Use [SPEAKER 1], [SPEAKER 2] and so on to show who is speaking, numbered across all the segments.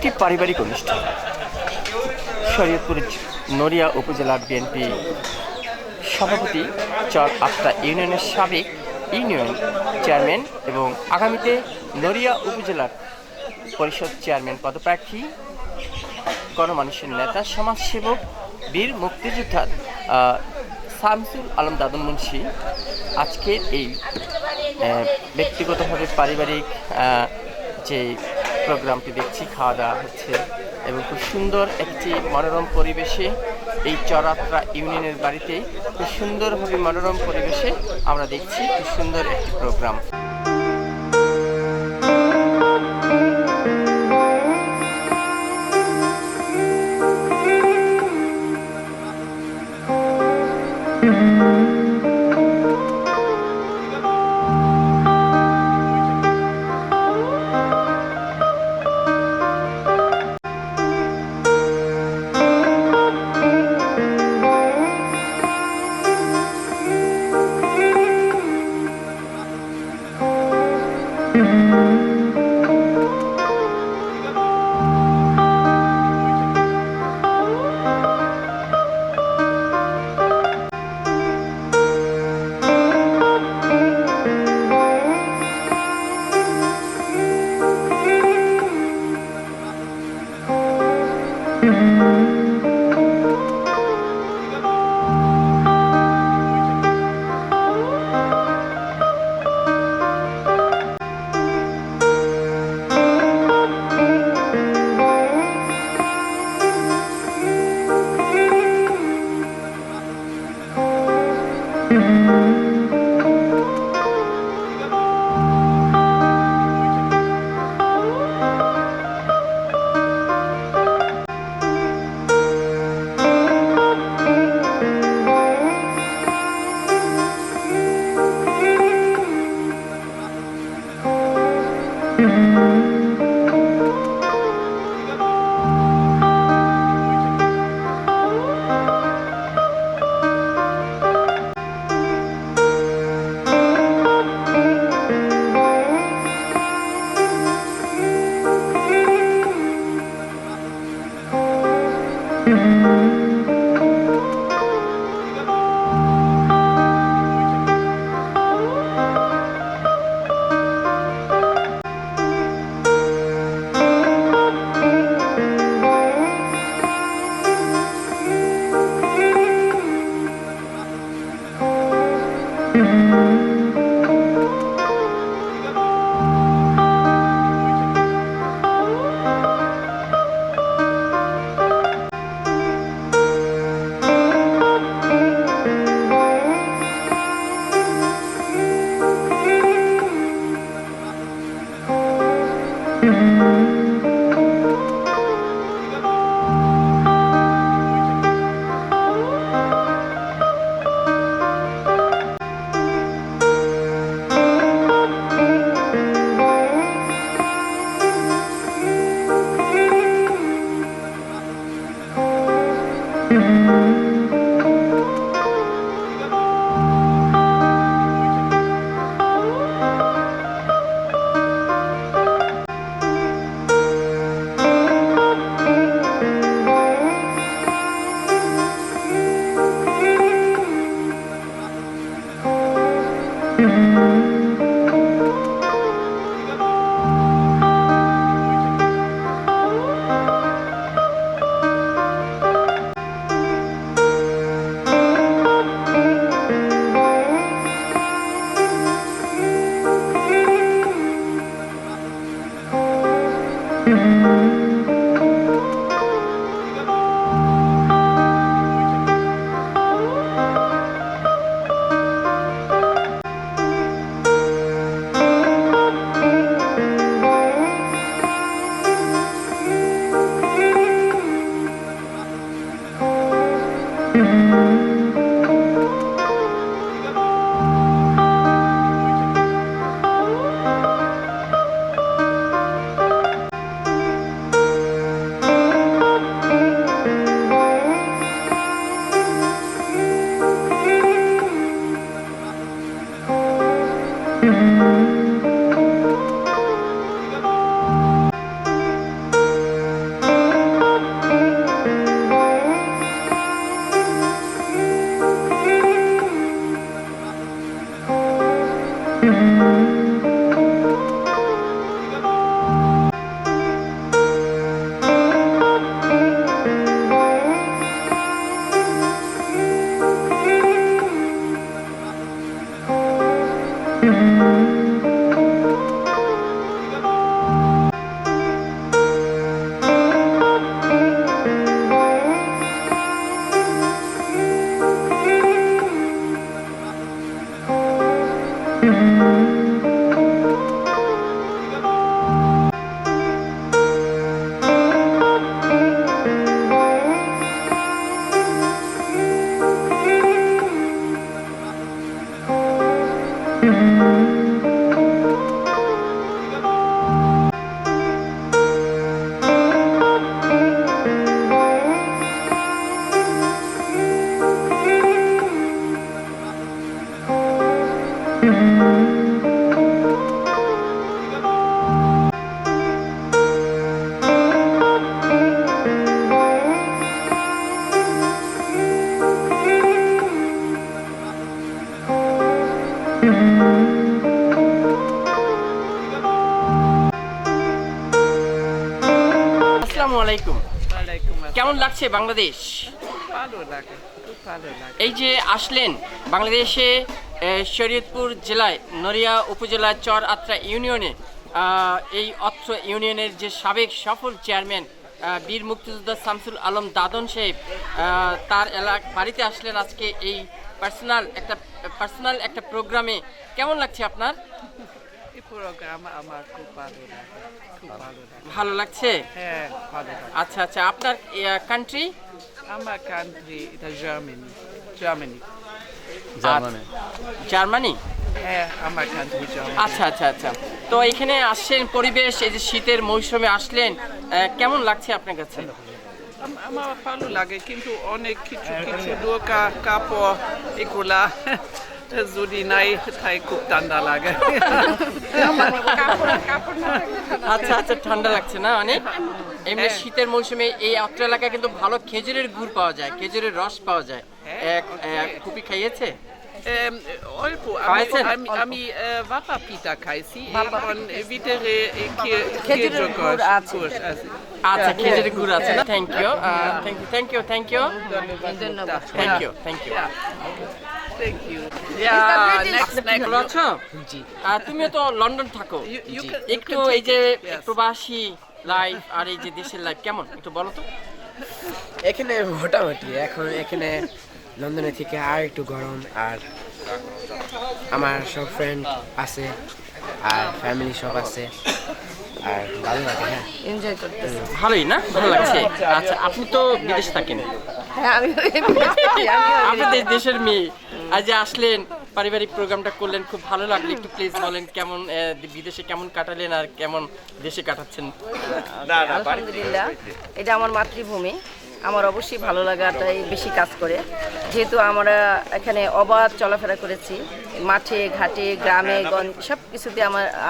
[SPEAKER 1] একটি পারিবারিক অনুষ্ঠান। শরীয়তপুর নড়িয়া উপজেলা বিএনপি সভাপতি চর আত্রা ইউনিয়নের সাবেক ইউনিয়ন চেয়ারম্যান এবং আগামীতে নড়িয়া উপজেলার পরিষদ চেয়ারম্যান পদপ্রার্থী গণমানুষের নেতা সমাজসেবক বীর মুক্তিযোদ্ধা শামসুল আলম দাদুন মুন্সি আজকের এই ব্যক্তিগতভাবে পারিবারিক যে প্রোগ্রামটি দেখছি, খাওয়া দাওয়া হচ্ছে এবং খুব সুন্দর একটি মনোরম পরিবেশে এই চরাত্রা ইউনিয়নের বাড়িতে খুব সুন্দরভাবে মনোরম পরিবেশে আমরা দেখছি খুব সুন্দর একটি প্রোগ্রাম। আসসালামু আলাইকুম।
[SPEAKER 2] ওয়ালাইকুম আসসালাম।
[SPEAKER 1] কেমন লাগছে বাংলাদেশ?
[SPEAKER 2] ভালো লাগে, খুব ভালো লাগে।
[SPEAKER 1] এই যে আসলেন বাংলাদেশে শরীয়তপুর জেলায় নড়িয়া উপজেলার চর আত্রা ইউনিয়নে, এই অত্র ইউনিয়নের যে সাবেক সফল চেয়ারম্যান বীর মুক্তিযোদ্ধা শামসুল আলম দাদন সাহেব, তার বাড়িতে আসলেন আজকে এই পার্সোনাল একটা প্রোগ্রামে। কেমন লাগছে আপনার?
[SPEAKER 2] এই প্রোগ্রাম আমার খুব ভালো লাগে, খুব ভালো লাগে।
[SPEAKER 1] ভালো লাগছে?
[SPEAKER 2] হ্যাঁ, ভালো লাগে।
[SPEAKER 1] আচ্ছা আচ্ছা, আপনার কান্ট্রি?
[SPEAKER 2] আমার কান্ট্রি এটা জার্মানি।
[SPEAKER 1] জার্মানি?
[SPEAKER 2] হ্যাঁ, আমার কান্ট্রি জার্মানি।
[SPEAKER 1] আচ্ছা আচ্ছা আচ্ছা। তো এখানে আসছেন, পরিবেশ, এই যে শীতের মৌসুমে আসলেন, কেমন লাগছে আপনার কাছে?
[SPEAKER 2] আমার ভালো লাগে, কিন্তু অনেক কিছু দরকার, কাপড় এগুলা যদি নাই তাই খুব ঠান্ডা লাগে।
[SPEAKER 1] আচ্ছা আচ্ছা, ঠান্ডা লাগছে না অনেক? এমনি শীতের মৌসুমে এই অত্র এলাকায় কিন্তু ভালো খেজুরের গুড় পাওয়া যায়, খেজুরের রস পাওয়া যায়। খুবই খাইয়েছে?
[SPEAKER 2] অল্প। আমি ভাপা পিঠা খাইছি, এখন ভিতরে খেজুরের গুড় আছে।
[SPEAKER 1] আচ্ছা, খেজুরের গুড় আছে না? Thank you, thank you, thank you,
[SPEAKER 2] ধন্যবাদ।
[SPEAKER 1] Thank you, thank you.
[SPEAKER 2] Thank you.
[SPEAKER 1] ভালো আছো? তুমিও তো লন্ডন থাকো, একটু এই যে প্রবাসী লাইফ আর এই যে দেশের লাইফ কেমন একটু বলো তো।
[SPEAKER 3] এখানে মোটামুটি এখন এখানে লন্ডনে থেকে আর একটু গরম, আর আমার সব ফ্রেন্ড আছে আর ফ্যামিলি সব আছে, আর ভালো লাগে। হ্যাঁ,
[SPEAKER 4] এনজয় করতেছি।
[SPEAKER 1] ভালোই না? ভালো লাগছে। আচ্ছা, আপনি তো বিদেশ থাকেন,
[SPEAKER 4] হ্যাঁ, আমি
[SPEAKER 1] আপনাদের দেশের মেয়ে, আজ যে আসলেন পারিবারিক প্রোগ্রামটা করলেন, খুব ভালো লাগলো। একটু প্লিজ বলেন কেমন বিদেশে কেমন কাটালেন আর কেমন দেশে কাটাচ্ছেন?
[SPEAKER 4] আলহামদুলিল্লাহ, এটা আমার মাতৃভূমি, আমার অবশ্যই ভালো লাগাটাই বেশি কাজ করে, যেহেতু আমরা এখানে অবাধ চলাফেরা করেছি, মাঠে ঘাটে গ্রামে গঞ্জে সব কিছুতে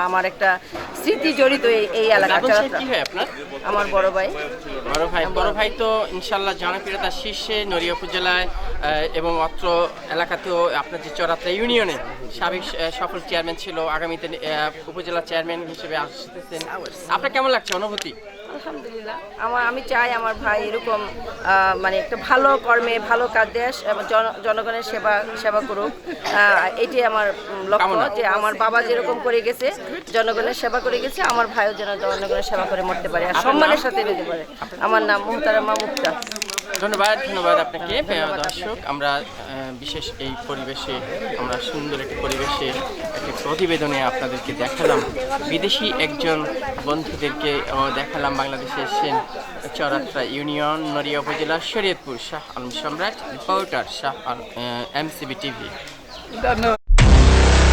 [SPEAKER 4] আমার একটা স্মৃতি জড়িত এই এলাকা।
[SPEAKER 1] কি হয় আপনার?
[SPEAKER 4] আমার বড় ভাই।
[SPEAKER 1] বড় ভাই তো ইনশাল্লাহ জনপ্রিয়তার শীর্ষে নড়িয়া উপজেলায় এবং অত্র এলাকাতেও আপনার যে চরাত্রা ইউনিয়নে সাবেক সফল চেয়ারম্যান ছিল, আগামীতে উপজেলা চেয়ারম্যান হিসেবে আসতেছেন। আপনার কেমন লাগছে অনুভূতি?
[SPEAKER 4] আলহামদুলিল্লাহ, আমি চাই আমার ভাই এরকম মানে একটা ভালো কর্মে ভালো কাজ দেশ এবং জনগণের সেবা করুক। এটাই আমার লক্ষ্য, যে আমার বাবা যেরকম করে গেছে, জনগণের সেবা করে গেছে, আমার ভাইও যেন জনগণের সেবা করে মরতে পারে আর সম্মানের সাথে যেতে পারে। আমার নাম মোহতারামা মুক্তা।
[SPEAKER 1] ধন্যবাদ আপনাকে। দর্শক, আমরা বিশেষ এই পরিবেশে, আমরা সুন্দর একটি পরিবেশে একটি প্রতিবেদনে আপনাদেরকে দেখালাম, বিদেশি একজন বন্ধুদেরকে দেখালাম বাংলাদেশে এসেছেন চরাত্রা ইউনিয়ন নড়িয়া উপজেলা শরীয়তপুর। শাহ আলম সম্রাট, রিপোর্টার শাহ MCB TV।